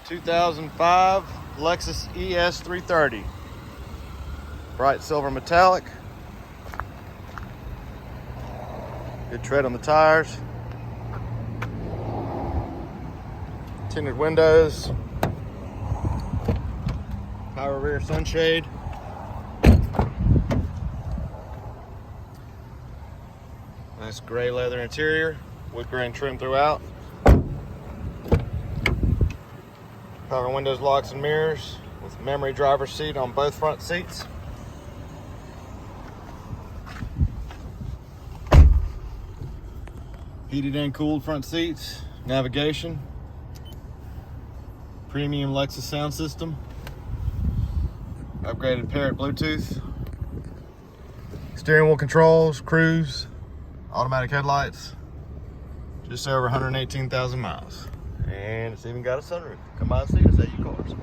2005 Lexus ES330. Bright silver metallic. Good tread on the tires. Tinted windows. Power rear sunshade. Nice gray leather interior. Wood grain trim throughout. Power windows, locks, and mirrors with memory driver's seat on both front seats. Heated and cooled front seats, navigation, premium Lexus sound system, upgraded Parrot Bluetooth, steering wheel controls, cruise, automatic headlights, just over 118,000 miles. And it's even got a sunroof. Come by and see us at Equalizer.